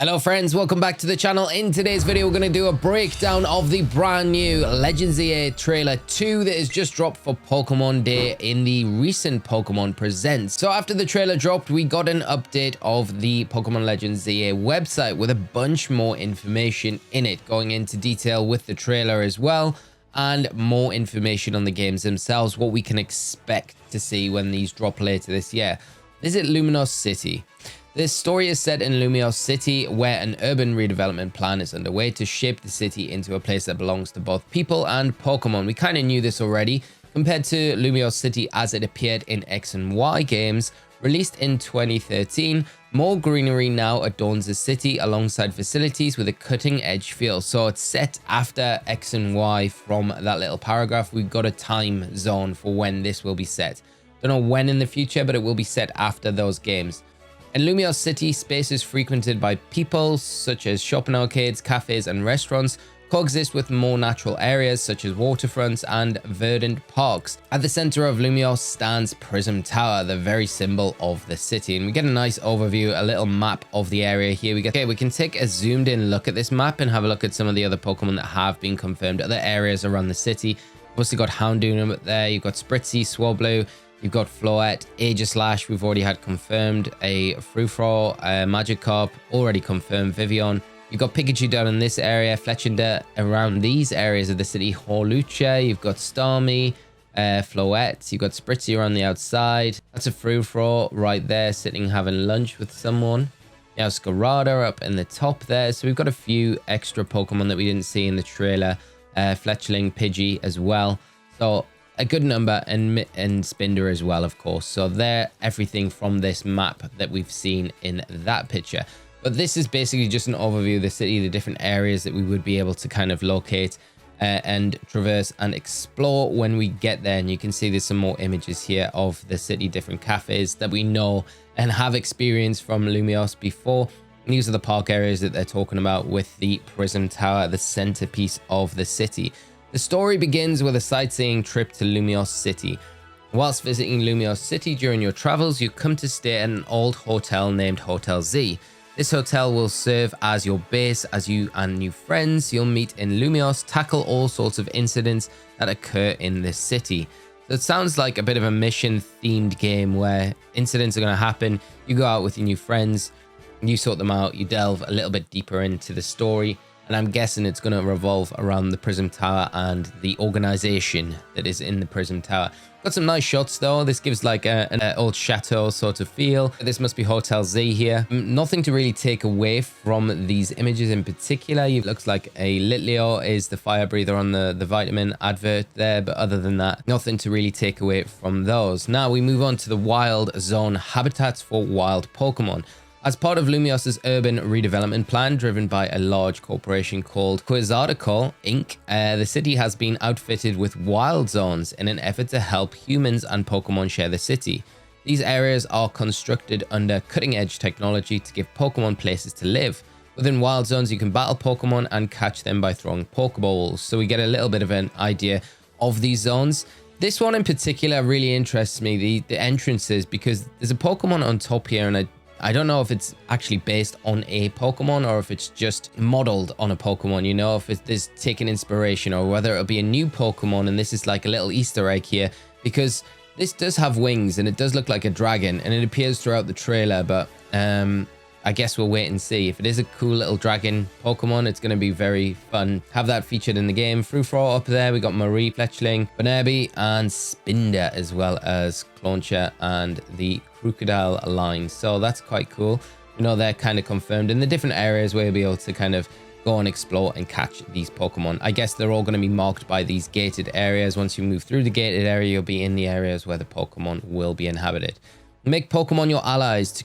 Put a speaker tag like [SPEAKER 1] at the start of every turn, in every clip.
[SPEAKER 1] Hello friends, welcome back to the channel. In today's video, we're going to do a breakdown of the brand new Legends ZA Trailer 2 that has just dropped for Pokemon Day in the recent Pokemon Presents. So after the trailer dropped, we got an update of the Pokemon Legends ZA website with a bunch more information in it, going into detail with the trailer as well, and more information on the games themselves, what we can expect to see when these drop later this year. Visit Lumiose City. This story is set in Lumiose City, where an urban redevelopment plan is underway to shape the city into a place that belongs to both people and Pokemon. We kind of knew this already, compared to Lumiose City as it appeared in X and Y games, released in 2013. More greenery now adorns the city alongside facilities with a cutting-edge feel. So it's set after X and Y from that little paragraph. We've got a time zone for when this will be set. Don't know when in the future, but it will be set after those games. In Lumiose City, space is frequented by people, such as shopping arcades, cafes, and restaurants, coexist with more natural areas such as waterfronts and verdant parks. At the center of Lumiose stands Prism Tower, the very symbol of the city. And we get a nice overview, a little map of the area here. We can take a zoomed in look at this map and have a look at some of the other Pokemon that have been confirmed, other areas around the city. You've also got Houndoom up there, you've got Spritzee, Swablu, you've got Floette, Aegislash, we've already had confirmed, a Frufro, a Magikarp, already confirmed, Vivian. You've got Pikachu down in this area, Fletchinder around these areas of the city, Hawlucha, you've got Starmie, Floette, you've got Spritzee around the outside. That's a Frufro right there, sitting having lunch with someone. You have Scarlet up in the top there, so we've got a few extra Pokemon that we didn't see in the trailer, Fletchling, Pidgey as well. So a good number, and Spinder as well, of course. So they're everything from this map that we've seen in that picture. But this is basically just an overview of the city, the different areas that we would be able to kind of locate and traverse and explore when we get there. And you can see there's some more images here of the city, different cafes that we know and have experienced from Lumiose before. And these are the park areas that they're talking about with the Prism Tower, the centerpiece of the city. The story begins with a sightseeing trip to Lumiose City. Whilst visiting Lumiose City during your travels, you come to stay at an old hotel named Hotel Z. This hotel will serve as your base as you and new friends you'll meet in Lumiose tackle all sorts of incidents that occur in this city. So it sounds like a bit of a mission-themed game where incidents are going to happen. You go out with your new friends, you sort them out, you delve a little bit deeper into the story. And I'm guessing it's going to revolve around the Prism Tower and the organization that is in the Prism Tower. Got some nice shots though. This gives like an old chateau sort of feel. This must be Hotel Z here. Nothing to really take away from these images in particular. It looks like a Litleo is the fire breather on the vitamin advert there. But other than that, nothing to really take away from those. Now we move on to the wild zone habitats for wild Pokemon. As part of Lumiose's urban redevelopment plan, driven by a large corporation called Quasartico Inc., the city has been outfitted with wild zones in an effort to help humans and Pokemon share the city. These areas are constructed under cutting-edge technology to give Pokemon places to live. Within wild zones, you can battle Pokemon and catch them by throwing Pokeballs, so we get a little bit of an idea of these zones. This one in particular really interests me, the entrances, because there's a Pokemon on top here, and I don't know if it's actually based on a Pokemon or if it's just modeled on a Pokemon, you know, if it's taking inspiration, or whether it'll be a new Pokemon and this is like a little Easter egg here, because this does have wings and it does look like a dragon and it appears throughout the trailer, but I guess we'll wait and see. If it is a cool little dragon Pokemon, it's going to be very fun. Have that featured in the game. Frufro up there, we got Marie, Fletchling, Bunerby, and Spinder, as well as Clauncher and the Crocodile line. So that's quite cool. You know, they're kind of confirmed in the different areas where you'll be able to kind of go and explore and catch these Pokemon. I guess they're all going to be marked by these gated areas. Once you move through the gated area, you'll be in the areas where the Pokemon will be inhabited. Make Pokemon your allies.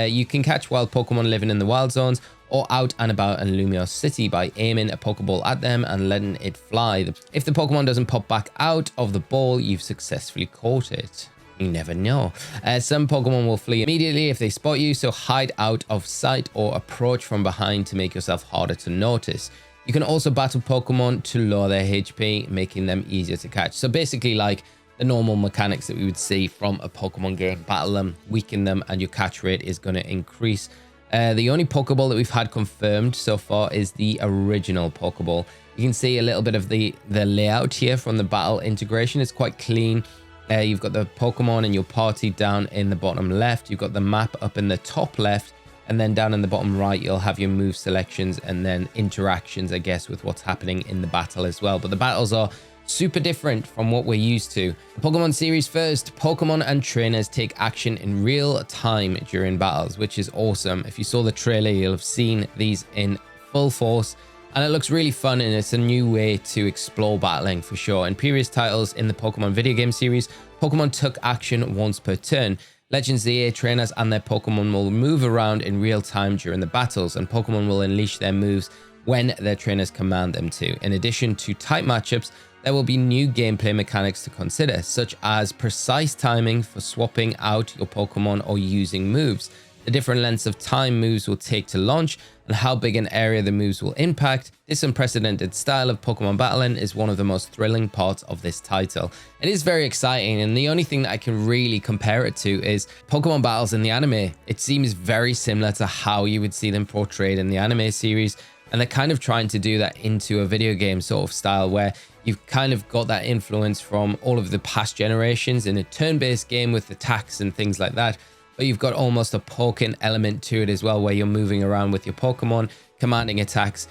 [SPEAKER 1] You can catch wild Pokemon living in the wild zones or out and about in Lumiose City by aiming a Pokeball at them and letting it fly. If the Pokemon doesn't pop back out of the ball, you've successfully caught it. You never know. Some Pokemon will flee immediately if they spot you, so hide out of sight or approach from behind to make yourself harder to notice. You can also battle Pokemon to lower their HP, making them easier to catch. So basically like the normal mechanics that we would see from a Pokemon game. Battle them, weaken them, and your catch rate is going to increase. The only Pokeball that we've had confirmed so far is the original Pokeball. You can see a little bit of the layout here from the battle integration. It's quite clean. You've got the Pokemon and your party down in the bottom left. You've got the map up in the top left. And then down in the bottom right, you'll have your move selections and then interactions, I guess, with what's happening in the battle as well. But the battles are super different from what we're used to. The Pokemon series first, Pokemon and trainers take action in real time during battles, which is awesome. If you saw the trailer, you'll have seen these in full force. And it looks really fun, and it's a new way to explore battling for sure. In previous titles in the Pokemon video game series, Pokemon took action once per turn. Legends ZA trainers and their Pokemon will move around in real time during the battles, and Pokemon will unleash their moves when their trainers command them to. In addition to tight matchups, there will be new gameplay mechanics to consider, such as precise timing for swapping out your Pokemon or using moves, the different lengths of time moves will take to launch, and how big an area the moves will impact. This unprecedented style of Pokemon battling is one of the most thrilling parts of this title. It is very exciting, and the only thing that I can really compare it to is Pokemon battles in the anime. It seems very similar to how you would see them portrayed in the anime series, and they're kind of trying to do that into a video game sort of style where you've kind of got that influence from all of the past generations in a turn-based game with attacks and things like that. But you've got almost a poking element to it as well, where you're moving around with your Pokemon, commanding attacks,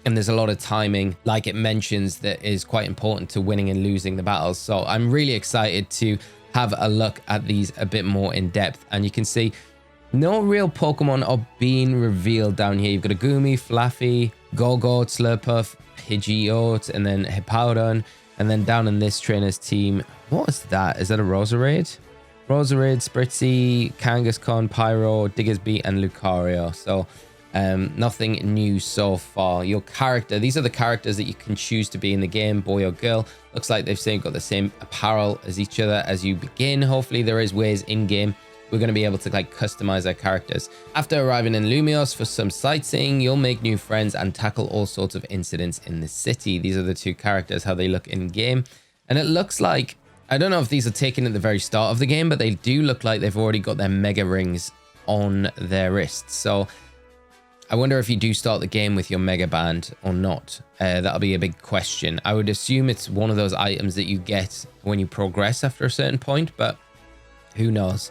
[SPEAKER 1] and there's a lot of timing, like it mentions, that is quite important to winning and losing the battles. So I'm really excited to have a look at these a bit more in depth. And you can see no real Pokemon are being revealed down here. You've got a Gumi, Fluffy, Gorgort, Slurpuff, Pidgeot, and then Hippowdon. And then down in this trainer's team, what is that? Is that a Roserade? Roserade, Spritzy, Kangaskhan, Pyro, Diggersby, and Lucario. So nothing new so far. Your character, these are the characters that you can choose to be in the game, boy or girl. Looks like they've got the same apparel as each other as you begin. Hopefully there is ways in game we're going to be able to like customize our characters. After arriving in Lumiose for some sightseeing, you'll make new friends and tackle all sorts of incidents in the city. These are the two characters, how they look in game. And it looks like, I don't know if these are taken at the very start of the game, but they do look like they've already got their mega rings on their wrists. So I wonder if you do start the game with your mega band or not. That'll be a big question. I would assume it's one of those items that you get when you progress after a certain point, but who knows.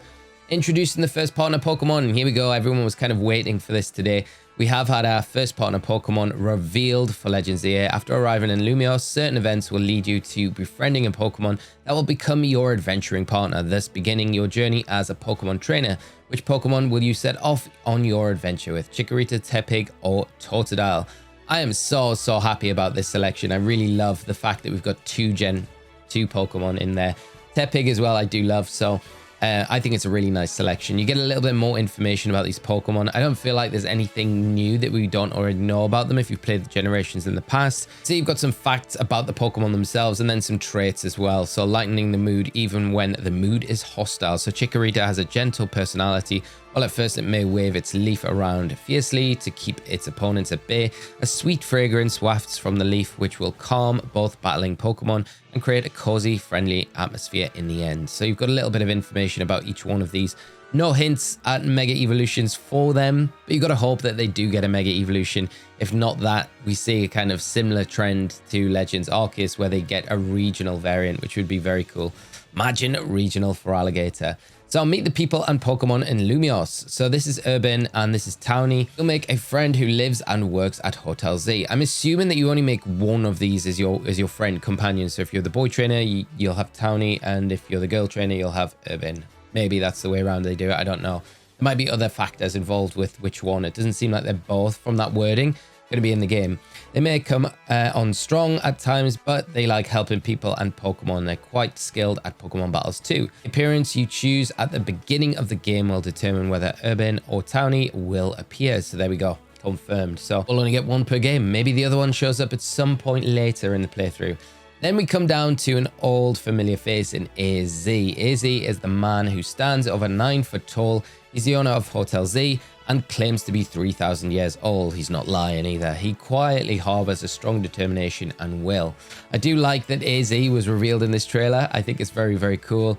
[SPEAKER 1] Introducing the first partner Pokemon, and here we go. Everyone was kind of waiting for this today. We have had our first partner Pokemon revealed for Legends ZA. After arriving in Lumiose, certain events will lead you to befriending a Pokemon that will become your adventuring partner, thus beginning your journey as a Pokemon trainer. Which Pokemon will you set off on your adventure with? Chikorita, Tepig, or Totodile? I am so happy about this selection. I really love the fact that we've got two Gen 2 Pokemon in there. Tepig as well, I do love, so I think it's a really nice selection. You get a little bit more information about these Pokemon. I don't feel like there's anything new that we don't already know about them if you've played the generations in the past. So you've got some facts about the Pokemon themselves and then some traits as well. So lightening the mood even when the mood is hostile. So Chikorita has a gentle personality. While at first it may wave its leaf around fiercely to keep its opponents at bay, a sweet fragrance wafts from the leaf which will calm both battling Pokemon and create a cozy, friendly atmosphere in the end. So you've got a little bit of information about each one of these. No hints at Mega Evolutions for them, but you've got to hope that they do get a Mega Evolution. If not that, we see a kind of similar trend to Legends Arceus where they get a regional variant, which would be very cool. Imagine regional for Alligator. So meet the people and Pokemon in Lumiose. So this is Urban and this is Townie. You'll make a friend who lives and works at Hotel Z. I'm assuming that you only make one of these as your friend companion. So if you're the boy trainer, you'll have Townie, and if you're the girl trainer, you'll have Urban. Maybe that's the way around they do it. I don't know. There might be other factors involved with which one. It doesn't seem like they're both, from that wording, going to be in the game. They may come on strong at times, but they like helping people and Pokemon. They're quite skilled at Pokemon battles too. The appearance you choose at the beginning of the game will determine whether Urban or Townie will appear. So there we go, confirmed. So we'll only get one per game. Maybe the other one shows up at some point later in the playthrough. Then we come down to an old familiar face in AZ. AZ is the man who stands over 9 foot tall. He's the owner of Hotel Z and claims to be 3,000 years old. He's not lying either. He quietly harbors a strong determination and will. I do like that AZ was revealed in this trailer. I think it's very, very cool.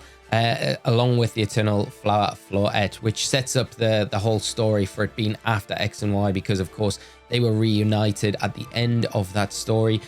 [SPEAKER 1] along with the Eternal Flower Floret, which sets up the whole story for it being after X and Y, because of course they were reunited at the end of that story.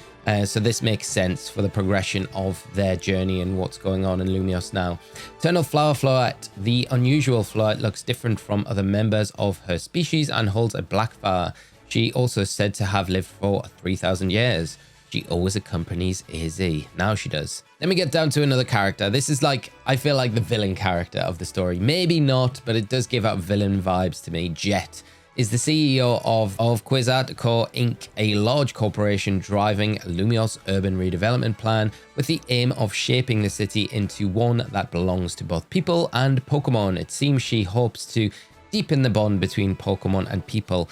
[SPEAKER 1] So this makes sense for the progression of their journey and what's going on in Lumiose now. Eternal Flower Floret. The unusual Floret looks different from other members of her species and holds a black flower. She also is said to have lived for 3,000 years. She always accompanies Izzy. Now she does. Then we get down to another character. This is like, I feel like the villain character of the story. Maybe not, but it does give out villain vibes to me. Jet is the CEO of Quasarticore Inc., a large corporation driving Lumiose urban redevelopment plan with the aim of shaping the city into one that belongs to both people and Pokemon. It seems she hopes to deepen the bond between Pokemon and people.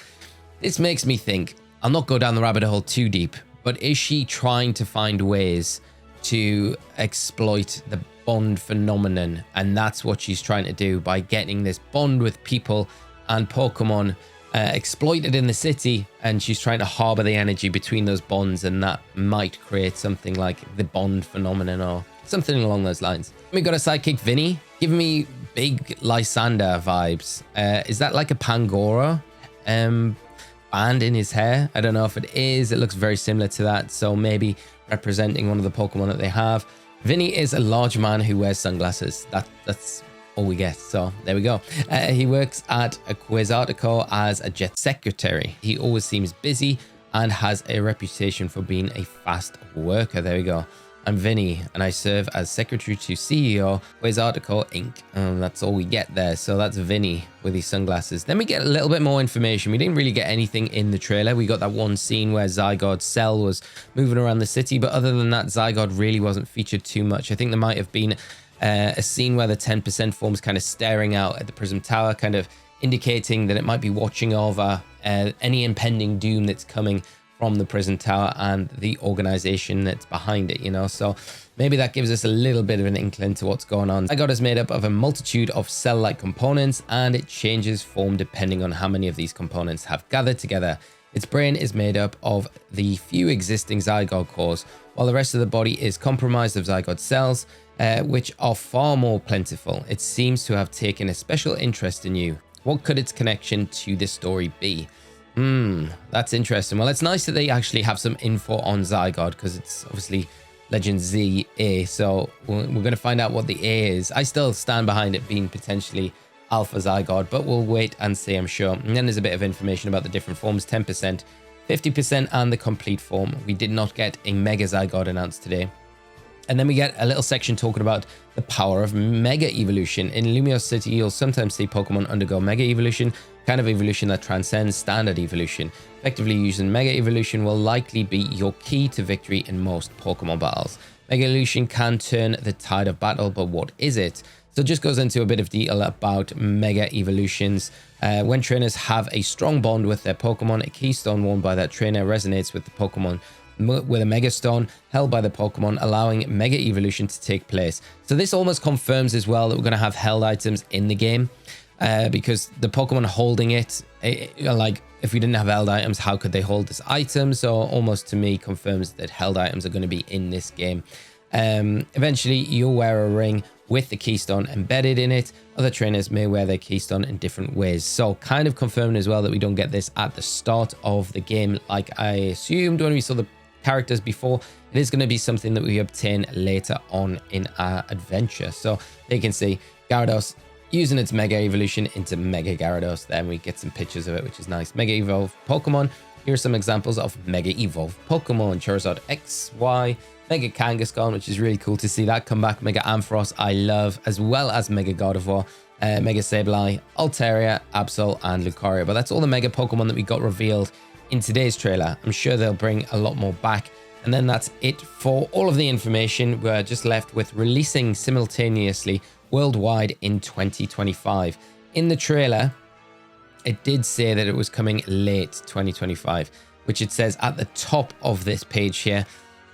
[SPEAKER 1] This makes me think, I'll not go down the rabbit hole too deep, but is she trying to find ways to exploit the bond phenomenon? And that's what she's trying to do by getting this bond with people and Pokemon exploited in the city, and she's trying to harbor the energy between those bonds, and that might create something like the bond phenomenon or something along those lines. We got a sidekick, Vinny, giving me big Lysander vibes. Is that like a Pangoro band in his hair? I don't know if it is. It looks very similar to that, so maybe representing one of the Pokemon that they have. Vinny is a large man who wears sunglasses. That's all we get, so there we go. He works at Quasarticore as a jet secretary. He always seems busy and has a reputation for being a fast worker. There we go. I'm Vinny, and I serve as secretary to CEO Quasarticore Inc. That's all we get there. So that's Vinny with his sunglasses. Then we get a little bit more information. We didn't really get anything in the trailer. We got that one scene where Zygarde's cell was moving around the city, but other than that, Zygarde really wasn't featured too much. I think there might have been a scene where the 10% form's kind of staring out at the Prism Tower, kind of indicating that it might be watching over any impending doom that's coming from the Prism Tower and the organization that's behind it, you know. So maybe that gives us a little bit of an inkling to what's going on. Zygarde is made up of a multitude of cell-like components, and it changes form depending on how many of these components have gathered together. Its brain is made up of the few existing Zygarde cores, while the rest of the body is comprised of Zygarde cells, which are far more plentiful. It seems to have taken a special interest in you. What could its connection to this story be? That's interesting. Well, it's nice that they actually have some info on Zygarde, because it's obviously Legend Z A, so we're going to find out what the A is. I still stand behind it being potentially Alpha Zygarde, but we'll wait and see, I'm sure. And then there's a bit of information about the different forms: 10%, 50%, and the complete form. We did not get a Mega Zygarde announced today. And then we get a little section talking about the power of Mega Evolution. In Lumiose City, you'll sometimes see Pokemon undergo Mega Evolution, kind of evolution that transcends standard evolution. Effectively, using Mega Evolution will likely be your key to victory in most Pokemon battles. Mega Evolution can turn the tide of battle, but what is it? So it just goes into a bit of detail about Mega Evolutions. When trainers have a strong bond with their Pokemon, a keystone worn by that trainer resonates with the Pokemon with a Mega Stone held by the Pokemon, allowing Mega Evolution to take place. So this almost confirms as well that we're going to have held items in the game, because the Pokemon holding it, like if we didn't have held items, how could they hold this item? So almost to me confirms that held items are going to be in this game. Eventually you'll wear a ring with the keystone embedded in it. Other trainers may wear their keystone in different ways. So kind of confirming as well that we don't get this at the start of the game like I assumed when we saw the characters before. It is going to be something that we obtain later on in our adventure. So they can see Gyarados using its Mega Evolution into Mega Gyarados. Then we get some pictures of it, which is nice. Mega Evolved Pokemon. Here are some examples of Mega Evolved Pokemon. Charizard X, Y, Mega Kangaskhan, which is really cool to see that come back. Mega Ampharos, I love, as well as Mega Gardevoir, Mega Sableye, Altaria, Absol, and Lucario. But that's all the Mega Pokemon that we got revealed in today's trailer. I'm sure they'll bring a lot more back. And then that's it for all of the information. We're just left with releasing simultaneously worldwide in 2025. In the trailer, it did say that it was coming late 2025, which it says at the top of this page here,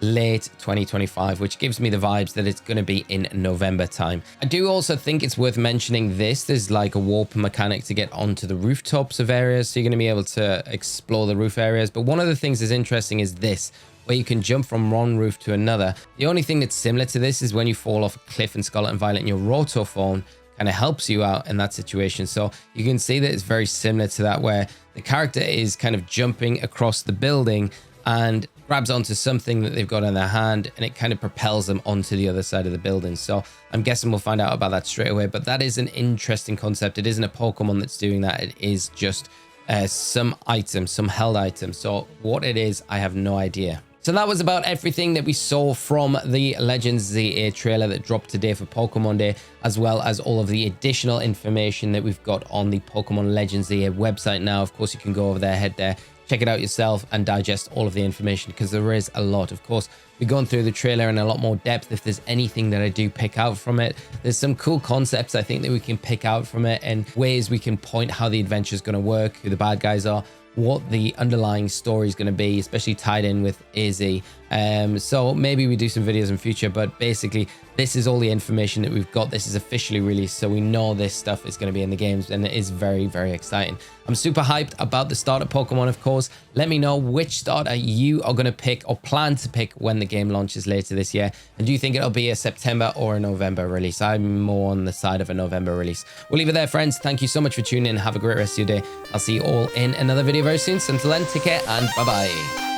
[SPEAKER 1] late 2025, which gives me the vibes that it's going to be in November time. I do also think it's worth mentioning this. There's like a warp mechanic to get onto the rooftops of areas, so you're going to be able to explore the roof areas. But one of the things that's interesting is this, where you can jump from one roof to another. The only thing that's similar to this is when you fall off a cliff in Scarlet and Violet and your roto form kind of helps you out in that situation. So you can see that it's very similar to that, where the character is kind of jumping across the building and grabs onto something that they've got in their hand, and it kind of propels them onto the other side of the building. So I'm guessing we'll find out about that straight away, but that is an interesting concept. It isn't a Pokemon that's doing that. It is just some item, some held item. So what it is, I have no idea. So that was about everything that we saw from the Legends ZA trailer that dropped today for Pokemon Day, as well as all of the additional information that we've got on the Pokemon Legends ZA website now. Of course, you can go over there, head there, check it out yourself and digest all of the information, because there is a lot. Of course, we've gone through the trailer in a lot more depth. If there's anything that I do pick out from it, there's some cool concepts I think that we can pick out from it, and ways we can point how the adventure is going to work, who the bad guys are, what the underlying story is going to be, especially tied in with AZ. So maybe we do some videos in future, but basically this is all the information that we've got. This is officially released, so we know this stuff is going to be in the games, and it is very, very exciting. I'm super hyped about the starter Pokemon, of course. Let me know which starter you are going to pick or plan to pick when the game launches later this year. And do you think it'll be a September or a November release? I'm more on the side of a November release. We'll leave it there, friends. Thank you so much for tuning in. Have a great rest of your day. I'll see you all in another video very soon. So until then, take care and bye-bye.